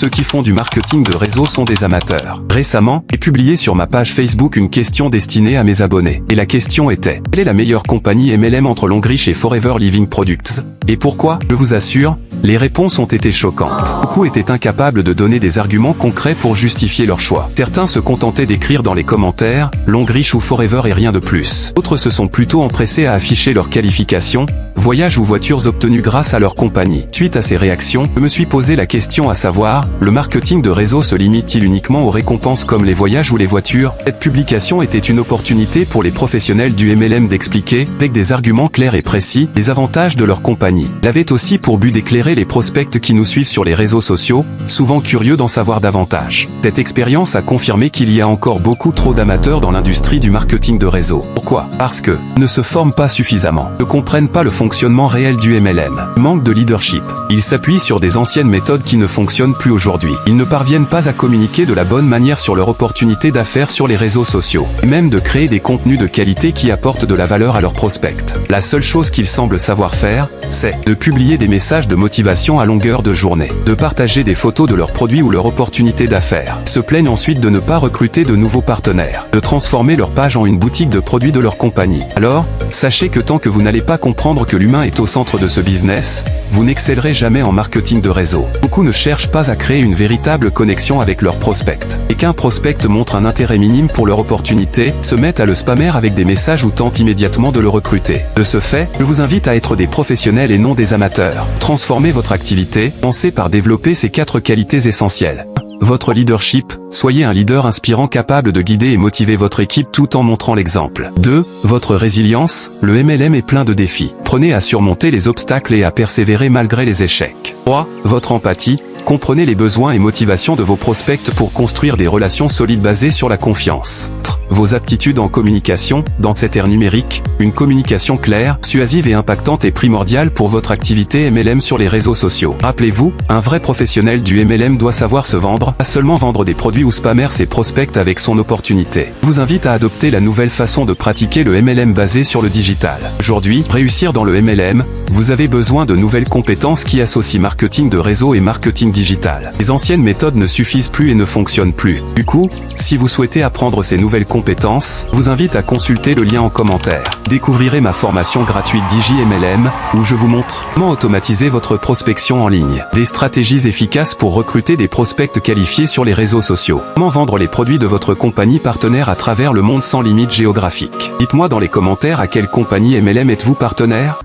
ceux qui font du marketing de réseau sont des amateurs. Récemment, j'ai publié sur ma page Facebook une question destinée à mes abonnés. Et la question était: quelle est la meilleure compagnie MLM entre Longreach et Forever Living Products? Et pourquoi? Je vous assure, les réponses ont été choquantes. Beaucoup étaient incapables de donner des arguments concrets pour justifier leur choix. Certains se contentaient d'écrire dans les commentaires « Longreach ou Forever et rien de plus ». D'autres se sont plutôt empressés à afficher leurs qualifications, voyages ou voitures obtenus grâce à leur compagnie. Suite à ces réactions, je me suis posé la question à savoir, le marketing de réseau se limite-t-il uniquement aux récompenses comme les voyages ou les voitures? Cette publication était une opportunité pour les professionnels du MLM d'expliquer, avec des arguments clairs et précis, les avantages de leur compagnie. Elle avait aussi pour but d'éclairer les prospects qui nous suivent sur les réseaux sociaux, souvent curieux d'en savoir davantage. Cette expérience a confirmé qu'il y a encore beaucoup trop d'amateurs dans l'industrie du marketing de réseau. Pourquoi? Parce que ne se forment pas suffisamment, ne comprennent pas le fonctionnement réel du MLM, manque de leadership. Ils s'appuient sur des anciennes méthodes qui ne fonctionnent plus aujourd'hui. Ils ne parviennent pas à communiquer de la bonne manière sur leur opportunité d'affaires sur les réseaux sociaux, et même de créer des contenus de qualité qui apportent de la valeur à leurs prospects. La seule chose qu'ils semblent savoir faire, c'est de publier des messages de motivation à longueur de journée, de partager des photos de leurs produits ou leur opportunité d'affaires. Ils se plaignent ensuite de ne pas recruter de nouveaux partenaires, de transformer leur page en une boutique de produits de leur compagnie. Alors, sachez que tant que vous n'allez pas comprendre que l'humain est au centre de ce business, vous n'excellerez jamais en marketing de réseau. Beaucoup ne cherchent pas à créer une véritable connexion avec leurs prospects. Et qu'un prospect montre un intérêt minime pour leur opportunité, se mettent à le spammer avec des messages ou tentent immédiatement de le recruter. De ce fait, je vous invite à être des professionnels et non des amateurs. Transformez votre activité, pensez par développer ces 4 qualités essentielles. Votre leadership, soyez un leader inspirant capable de guider et motiver votre équipe tout en montrant l'exemple. 2. Votre résilience, le MLM est plein de défis. Prenez à surmonter les obstacles et à persévérer malgré les échecs. 3. Votre empathie, comprenez les besoins et motivations de vos prospects pour construire des relations solides basées sur la confiance. Vos aptitudes en communication, dans cette ère numérique, une communication claire, persuasive et impactante est primordiale pour votre activité MLM sur les réseaux sociaux. Rappelez-vous, un vrai professionnel du MLM doit savoir se vendre, pas seulement vendre des produits ou spammer ses prospects avec son opportunité. Je vous invite à adopter la nouvelle façon de pratiquer le MLM basé sur le digital. Aujourd'hui, réussir dans le MLM, vous avez besoin de nouvelles compétences qui associent marketing de réseau et marketing digital. Les anciennes méthodes ne suffisent plus et ne fonctionnent plus. Du coup, si vous souhaitez apprendre ces nouvelles compétences, je vous invite à consulter le lien en commentaire. Découvrirez ma formation gratuite DigiMLM, où je vous montre comment automatiser votre prospection en ligne, des stratégies efficaces pour recruter des prospects qualifiés sur les réseaux sociaux, comment vendre les produits de votre compagnie partenaire à travers le monde sans limite géographique. Dites-moi dans les commentaires à quelle compagnie MLM êtes-vous partenaire ?